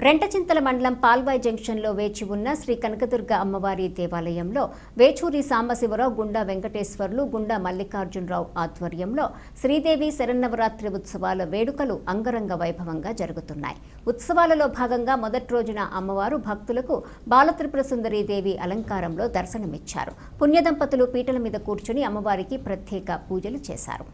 రెంటచింతల మండలం పాల్వాయి జంక్షన్లో వేచి ఉన్న శ్రీ కనకదుర్గ అమ్మవారి దేవాలయంలో వేచూరి సాంబశివరావు, గుండా వెంకటేశ్వర్లు, గుండా మల్లికార్జునరావు ఆధ్వర్యంలో శ్రీదేవి శరన్నవరాత్రి ఉత్సవాల వేడుకలు అంగరంగ వైభవంగా జరుగుతున్నాయి. ఉత్సవాలలో భాగంగా మొదటి రోజున అమ్మవారు భక్తులకు బాలత్రిపుర సుందరీదేవి అలంకారంలో దర్శనమిచ్చారు. పుణ్యదంపతులు పీటల మీద కూర్చుని అమ్మవారికి ప్రత్యేక పూజలు చేశారు.